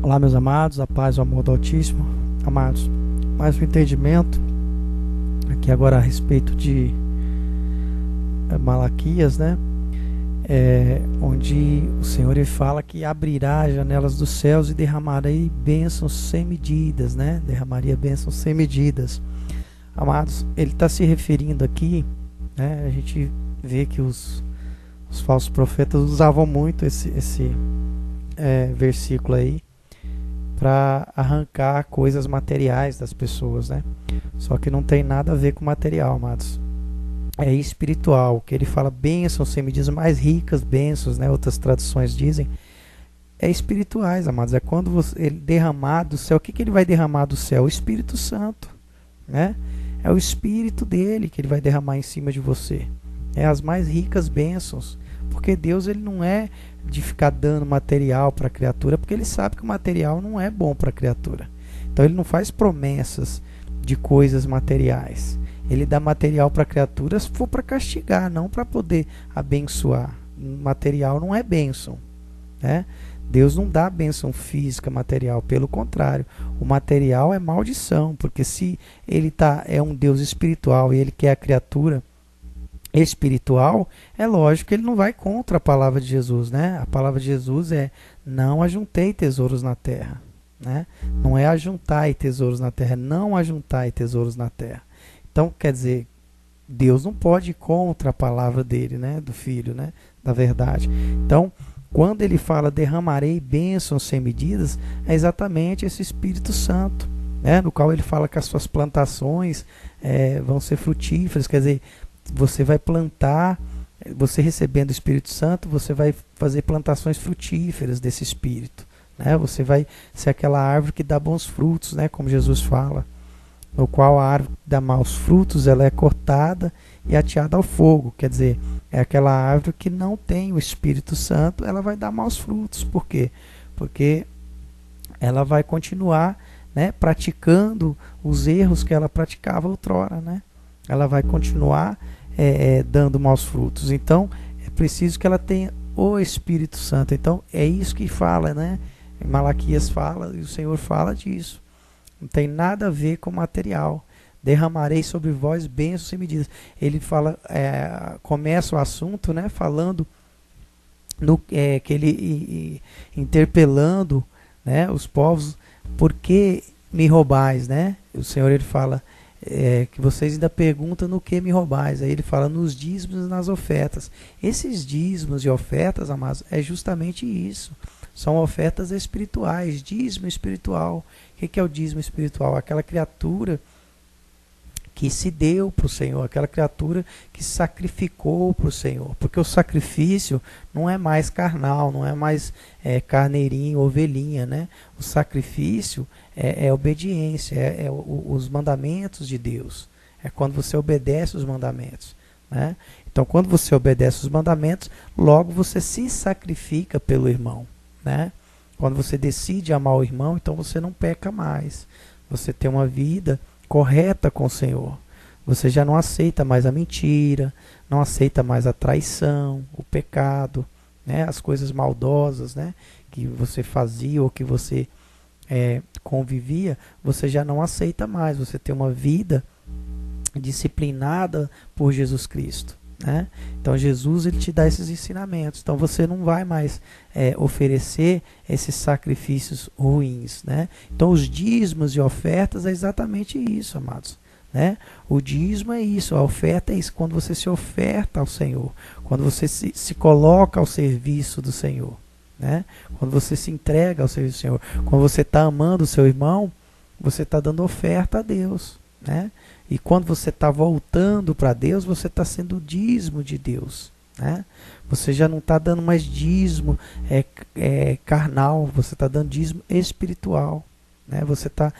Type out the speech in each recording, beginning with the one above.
Olá, meus amados, a paz e o amor do Altíssimo. Amados, mais um entendimento aqui agora a respeito de Malaquias, né? Onde o Senhor ele fala que abrirá as janelas dos céus e derramarei bênçãos sem medidas, né? Derramaria bênçãos sem medidas. Amados, ele está se referindo aqui, né? A gente vê que os falsos profetas usavam muito esse versículo aí para arrancar coisas materiais das pessoas, né? Só que não tem nada a ver com material, amados. É espiritual, que ele fala bênçãos sem medidas, mais ricas bênçãos, né? Outras traduções dizem, é espirituais, amados. É quando ele derramar do céu. O que ele vai derramar do céu? O Espírito Santo, né? É o Espírito dele que ele vai derramar em cima de você. É as mais ricas bênçãos, porque Deus ele não é de ficar dando material para a criatura, porque ele sabe que o material não é bom para a criatura. Então ele não faz promessas de coisas materiais. Ele dá material para a criatura se for para castigar, não para poder abençoar. Material não é bênção, né? Deus não dá bênção física material, pelo contrário, o material é maldição, porque se ele é um Deus espiritual e ele quer a criatura espiritual, é lógico que ele não vai contra a palavra de Jesus, né? A palavra de Jesus é: não ajuntei tesouros na terra, né? Não é ajuntai tesouros na terra, não ajuntai tesouros na terra. Então, quer dizer, Deus não pode ir contra a palavra dele, né? Do Filho, né? Da verdade. Então, quando ele fala derramarei bênçãos sem medidas, é exatamente esse Espírito Santo, né? No qual ele fala que as suas plantações vão ser frutíferas, quer dizer, você vai plantar, você recebendo o Espírito Santo, você vai fazer plantações frutíferas desse Espírito, né? Você vai ser aquela árvore que dá bons frutos, né? Como Jesus fala, no qual a árvore que dá maus frutos, ela é cortada e ateada ao fogo, quer dizer, é aquela árvore que não tem o Espírito Santo, ela vai dar maus frutos. Por quê? Porque ela vai continuar, né, praticando os erros que ela praticava outrora, né? Ela vai continuar dando maus frutos. Então, é preciso que ela tenha o Espírito Santo. Então, é isso que fala, né? Malaquias fala, e o Senhor fala disso. Não tem nada a ver com material. Derramarei sobre vós bênçãos sem medidas. Ele fala, começa o assunto, né, falando que ele interpelando, né, os povos, por que me roubais, né? O Senhor ele fala que vocês ainda perguntam no que me roubais. Aí ele fala nos dízimos e nas ofertas. Esses dízimos e ofertas, amados, é justamente isso. São ofertas espirituais, dízimo espiritual. O que é o dízimo espiritual? Aquela criatura que se deu para o Senhor, aquela criatura que se sacrificou para o Senhor. Porque o sacrifício não é mais carnal, não é mais carneirinho, ovelhinha, né? O sacrifício é obediência, os mandamentos de Deus. É quando você obedece os mandamentos, né? Então, quando você obedece os mandamentos, logo você se sacrifica pelo irmão, né? Quando você decide amar o irmão, então você não peca mais. Você tem uma vida correta com o Senhor. Você já não aceita mais a mentira, não aceita mais a traição, o pecado, né? As coisas maldosas, né, que você fazia ou que você convivia, você já não aceita mais. Você tem uma vida disciplinada por Jesus Cristo, né? Então Jesus ele te dá esses ensinamentos. Então você não vai mais oferecer esses sacrifícios ruins, né? Então os dízimos e ofertas é exatamente isso, amados, né? O dízimo é isso, a oferta é isso, quando você se oferta ao Senhor, quando você se coloca ao serviço do Senhor, né? Quando você se entrega ao serviço do Senhor, quando você está amando o seu irmão, você está dando oferta a Deus, né? E quando você está voltando para Deus, você está sendo dízimo de Deus, né? Você já não está dando mais dízimo carnal, você está dando dízimo espiritual, né? Você está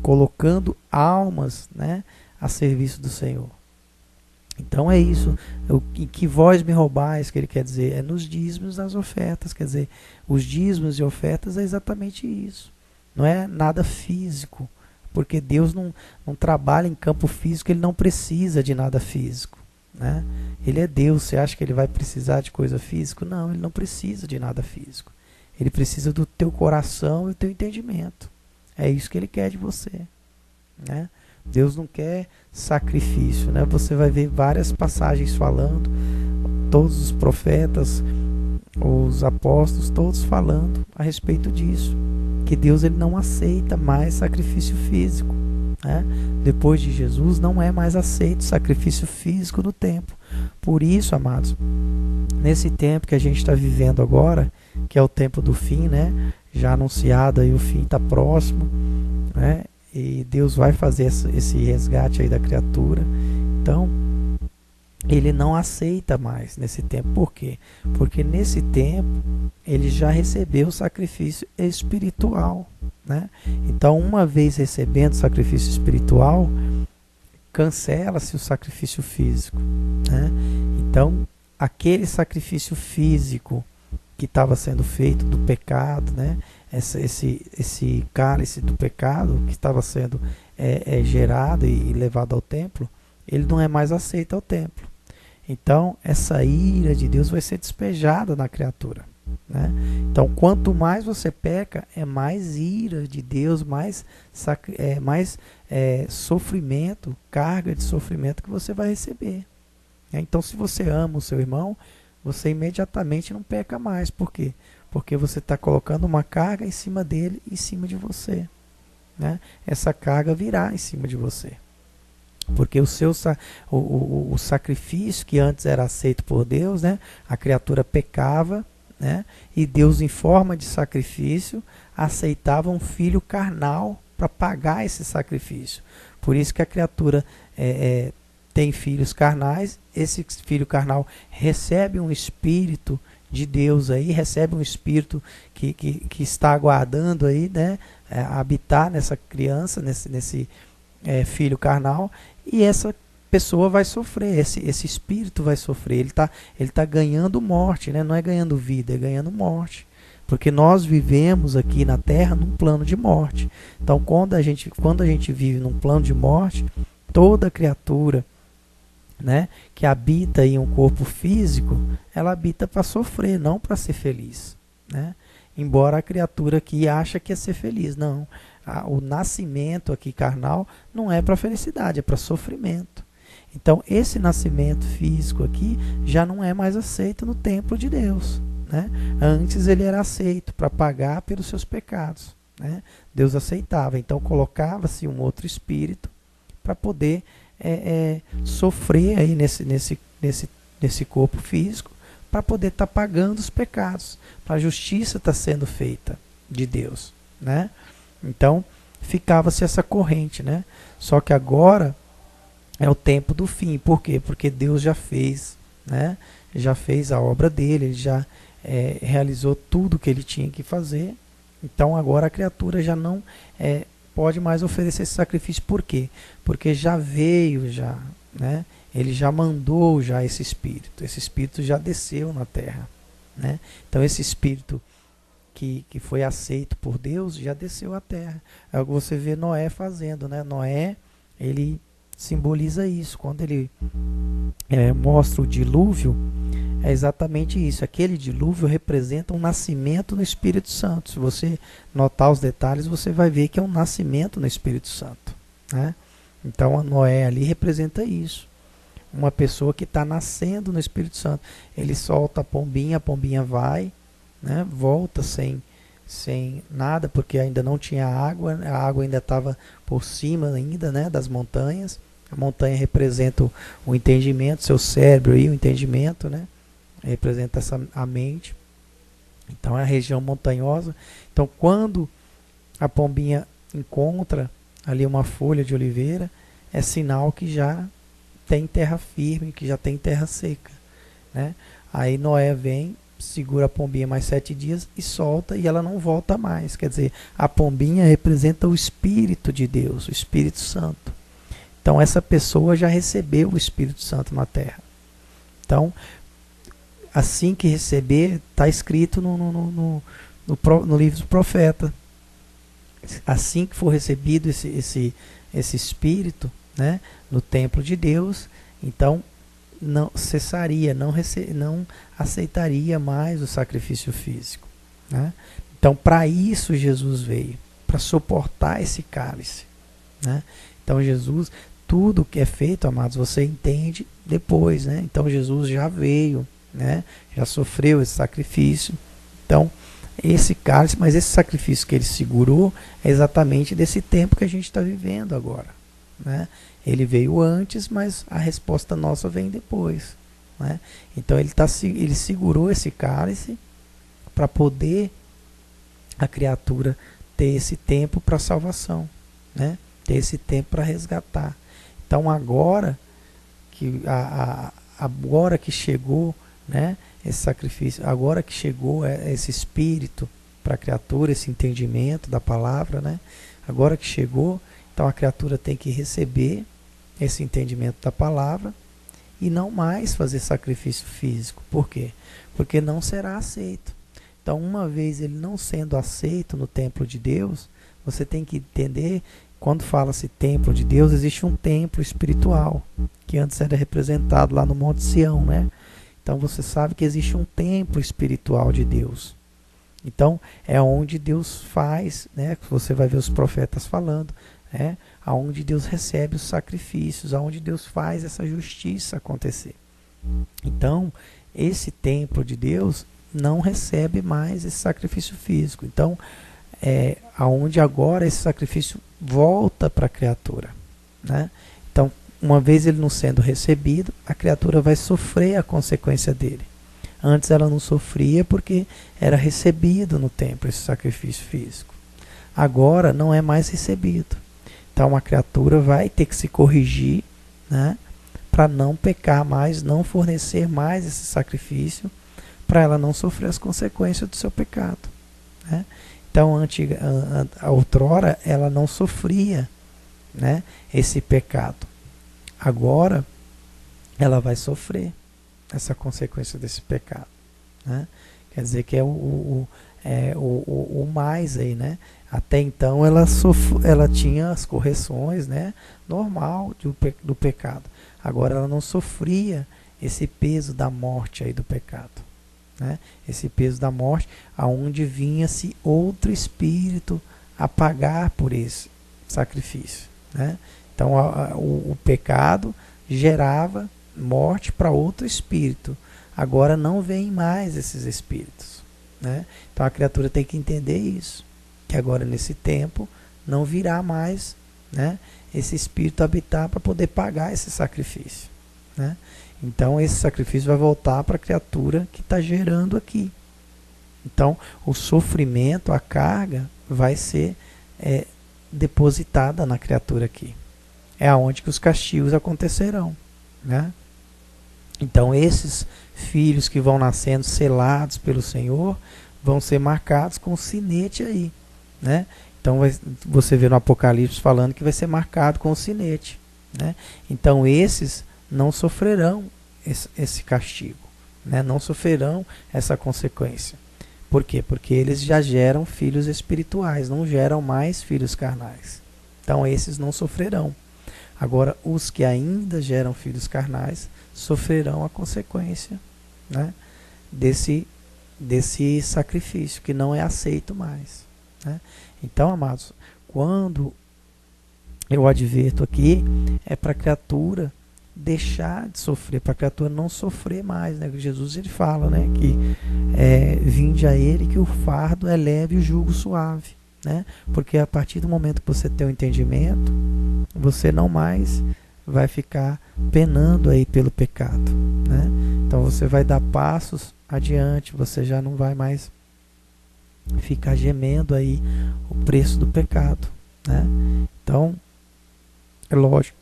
colocando almas, né, a serviço do Senhor. Então é isso, que vós me roubais, que ele quer dizer, é nos dízimos das ofertas, quer dizer, os dízimos e ofertas é exatamente isso, não é nada físico, porque Deus não trabalha em campo físico, ele não precisa de nada físico, né? Ele é Deus, você acha que ele vai precisar de coisa física? Não, ele não precisa de nada físico. Ele precisa do teu coração e do teu entendimento. É isso que ele quer de você, né? Deus não quer sacrifício, né? Você vai ver várias passagens falando, todos os profetas, os apóstolos, todos falando a respeito disso, que Deus ele não aceita mais sacrifício físico, né? Depois de Jesus não é mais aceito sacrifício físico no templo. Por isso, amados, nesse tempo que a gente está vivendo agora, que é o tempo do fim, né? Já anunciado aí, o fim está próximo, né? E Deus vai fazer esse resgate aí da criatura. Então, ele não aceita mais nesse tempo. Por quê? Porque nesse tempo ele já recebeu o sacrifício espiritual, né? Então, uma vez recebendo o sacrifício espiritual, cancela-se o sacrifício físico, né? Então, aquele sacrifício físico que estava sendo feito do pecado, né? Esse cálice do pecado que estava sendo gerado e levado ao templo, ele não é mais aceito ao templo. Então, essa ira de Deus vai ser despejada na criatura, né? Então, quanto mais você peca, é mais ira de Deus, mais sofrimento, carga de sofrimento que você vai receber. Então, se você ama o seu irmão, você imediatamente não peca mais. Por quê? Porque você está colocando uma carga em cima dele e em cima de você, né? Essa carga virá em cima de você. Porque o sacrifício que antes era aceito por Deus, né? A criatura pecava, né? E Deus, em forma de sacrifício, aceitava um filho carnal para pagar esse sacrifício. Por isso que a criatura tem filhos carnais. Esse filho carnal recebe um espírito de Deus aí, recebe um espírito que está aguardando aí, né? Habitar nessa criança, nesse filho carnal. E essa pessoa vai sofrer, esse espírito vai sofrer. Ele tá ganhando morte, né? Não é ganhando vida, é ganhando morte. Porque nós vivemos aqui na Terra num plano de morte. Então, quando a gente vive num plano de morte, toda criatura, né, que habita em um corpo físico, ela habita para sofrer, não para ser feliz, né? Embora a criatura aqui acha que é ser feliz, não. O nascimento aqui carnal não é para felicidade, é para sofrimento. Então, esse nascimento físico aqui já não é mais aceito no templo de Deus, né? Antes ele era aceito para pagar pelos seus pecados, né? Deus aceitava, então colocava-se um outro espírito para poder sofrer aí nesse corpo físico, para poder estar pagando os pecados, para a justiça estar sendo feita de Deus, né? Então ficava-se essa corrente, né? Só que agora é o tempo do fim. Por quê? Porque Deus já fez, né? Já fez a obra dele, ele já realizou tudo que ele tinha que fazer. Então agora a criatura já não pode mais oferecer esse sacrifício. Por quê? Porque já veio, né? Ele já mandou já esse espírito já desceu na terra, né? Então esse espírito que foi aceito por Deus já desceu à terra. É o que você vê Noé fazendo, né? Noé, ele simboliza isso. Quando ele mostra o dilúvio, é exatamente isso. Aquele dilúvio representa um nascimento no Espírito Santo. Se você notar os detalhes, você vai ver que é um nascimento no Espírito Santo, né? Então a Noé ali representa isso. Uma pessoa que está nascendo no Espírito Santo. Ele solta a pombinha vai, né? Volta sem nada, porque ainda não tinha água. A água ainda estava por cima ainda, né, das montanhas. A montanha representa o entendimento, seu cérebro e o entendimento, né? Representa a mente. Então é a região montanhosa. Então quando a pombinha encontra ali uma folha de oliveira, é sinal que já tem terra firme, que já tem terra seca, né? Aí Noé vem, segura a pombinha mais 7 dias e solta, e ela não volta mais. Quer dizer, a pombinha representa o Espírito de Deus, o Espírito Santo. Então essa pessoa já recebeu o Espírito Santo na terra. Então, assim que receber, está escrito no livro do profeta. Assim que for recebido esse Espírito, né, no templo de Deus, então não cessaria, não aceitaria mais o sacrifício físico, né? Então, para isso Jesus veio, para suportar esse cálice, né? Então, Jesus, tudo que é feito, amados, você entende depois, né? Então, Jesus já veio, né? Já sofreu esse sacrifício. Então, esse cálice, mas esse sacrifício que ele segurou é exatamente desse tempo que a gente está vivendo agora, né? Ele veio antes, mas a resposta nossa vem depois, né? Então ele segurou esse cálice para poder a criatura ter esse tempo para salvação, né? Ter esse tempo para resgatar. Então agora que chegou, né, esse sacrifício, agora que chegou esse espírito para a criatura, esse entendimento da palavra, né? Agora que chegou, então a criatura tem que receber esse entendimento da palavra e não mais fazer sacrifício físico. Por quê? Porque não será aceito. Então, uma vez ele não sendo aceito no templo de Deus, você tem que entender, quando fala-se templo de Deus, existe um templo espiritual, que antes era representado lá no Monte Sião, né? Então você sabe que existe um templo espiritual de Deus. Então é onde Deus faz, né? Você vai ver os profetas falando, né? Aonde Deus recebe os sacrifícios, aonde Deus faz essa justiça acontecer. Então esse templo de Deus não recebe mais esse sacrifício físico. Então aonde agora esse sacrifício volta para a criatura, né? Então, uma vez ele não sendo recebido, a criatura vai sofrer a consequência dele. Antes ela não sofria porque era recebido no templo esse sacrifício físico. Agora não é mais recebido. Então a criatura vai ter que se corrigir, né, para não pecar mais, não fornecer mais esse sacrifício, para ela não sofrer as consequências do seu pecado, né? Então outrora ela não sofria, né, esse pecado. Agora ela vai sofrer essa consequência desse pecado, né? Quer dizer que é o mais aí, né? Até então ela tinha as correções, né, normal do pecado. Agora ela não sofria esse peso da morte aí do pecado, né? Esse peso da morte, aonde vinha-se outro espírito a pagar por esse sacrifício, né? Então o pecado gerava morte para outro espírito. Agora não vem mais esses espíritos, né? Então a criatura tem que entender isso, que agora nesse tempo não virá mais, né, esse espírito habitar para poder pagar esse sacrifício, né? Então esse sacrifício vai voltar para a criatura que está gerando aqui. Então o sofrimento, a carga vai ser depositada na criatura aqui. É aonde que os castigos acontecerão, né? Então esses filhos que vão nascendo selados pelo Senhor vão ser marcados com o sinete aí, né? Então você vê no Apocalipse falando que vai ser marcado com o sinete, né? Então esses não sofrerão esse castigo, né? Não sofrerão essa consequência. Por quê? Porque eles já geram filhos espirituais, não geram mais filhos carnais. Então esses não sofrerão. Agora, os que ainda geram filhos carnais sofrerão a consequência, né, desse sacrifício, que não é aceito mais, né? Então, amados, quando eu adverto aqui, é para a criatura deixar de sofrer, para a criatura não sofrer mais, né? Jesus ele fala, né, que vinde a ele que o fardo é leve e o jugo suave, né? Porque a partir do momento que você tem o entendimento, você não mais vai ficar penando aí pelo pecado, né? Então você vai dar passos adiante, você já não vai mais ficar gemendo aí o preço do pecado, né? Então, é lógico,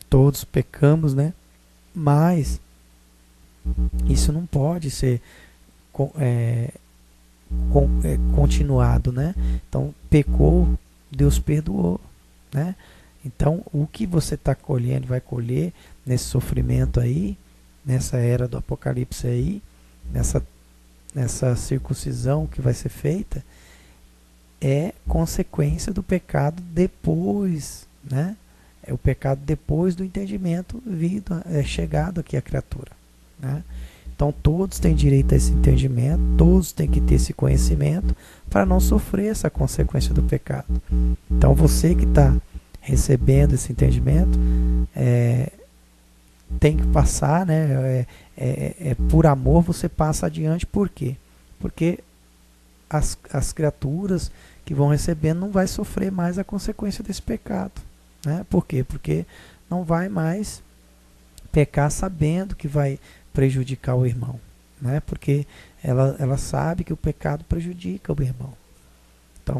todos pecamos, né? Mas isso não pode ser continuado, né? Então, pecou, Deus perdoou, né? Então, o que você está colhendo, vai colher nesse sofrimento aí, nessa era do Apocalipse aí, nessa circuncisão que vai ser feita, é consequência do pecado depois, né? É o pecado depois do entendimento chegado aqui à criatura, né? Então todos têm direito a esse entendimento, todos têm que ter esse conhecimento para não sofrer essa consequência do pecado. Então você que está recebendo esse entendimento, tem que passar, né? Por amor você passa adiante. Por quê? Porque as criaturas que vão recebendo não vai sofrer mais a consequência desse pecado, né? Por quê? Porque não vai mais pecar sabendo que vai prejudicar o irmão, né? Porque ela sabe que o pecado prejudica o irmão. Então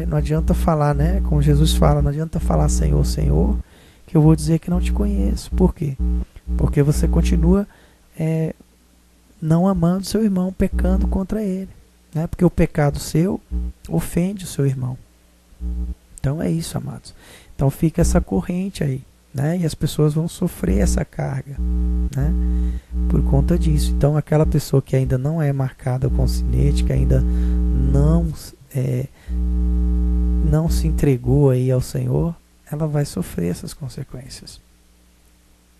não adianta falar, né? Como Jesus fala, não adianta falar Senhor, Senhor, que eu vou dizer que não te conheço. Por quê? Porque você continua não amando seu irmão, pecando contra ele, né? Porque o pecado seu ofende o seu irmão. Então é isso, amados. Então fica essa corrente aí, né? E as pessoas vão sofrer essa carga, né? Por conta disso. Então aquela pessoa que ainda não é marcada com sinete, que ainda não se entregou aí ao Senhor, ela vai sofrer essas consequências.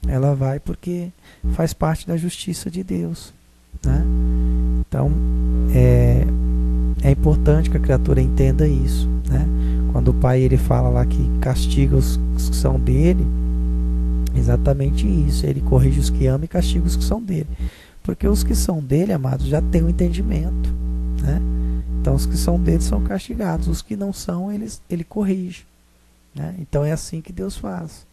Ela vai porque faz parte da justiça de Deus, né? Então é importante que a criatura entenda isso, né? Quando o pai ele fala lá que castiga os que são dele, exatamente isso. Ele corrige os que ama e castiga os que são dele. Porque os que são dele, amados, já têm o entendimento, né? Então os que são dele são castigados. Os que não são, ele corrige, né? Então é assim que Deus faz.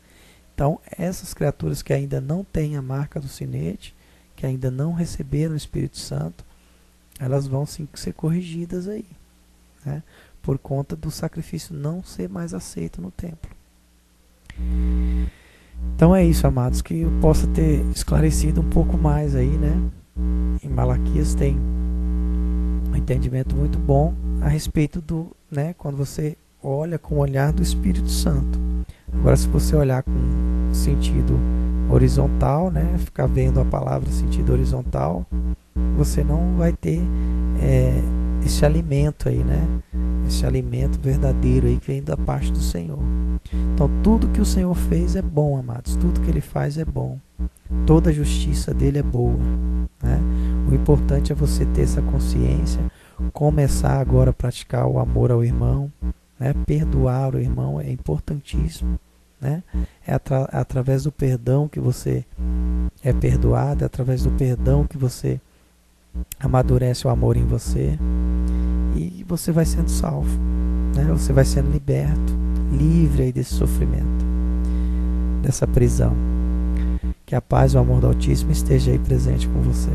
Então essas criaturas que ainda não têm a marca do sinete, que ainda não receberam o Espírito Santo, elas vão sim ser corrigidas aí, né? Por conta do sacrifício não ser mais aceito no templo. Então é isso, amados, que eu possa ter esclarecido um pouco mais aí, né? Em Malaquias tem um entendimento muito bom a respeito do, né? Quando você olha com o olhar do Espírito Santo. Agora, se você olhar com sentido horizontal, né? Ficar vendo a palavra sentido horizontal, você não vai ter esse alimento aí, né? Esse alimento verdadeiro aí que vem da parte do Senhor. Então tudo que o Senhor fez é bom, amados. Tudo que Ele faz é bom. Toda a justiça dele é boa, né? O importante é você ter essa consciência, começar agora a praticar o amor ao irmão, né? Perdoar o irmão é importantíssimo, né? É através do perdão que você é perdoado, é através do perdão que você amadurece o amor em você e você vai sendo salvo, né? Você vai sendo liberto, livre aí desse sofrimento, dessa prisão. Que a paz e o amor do Altíssimo esteja aí presente com você.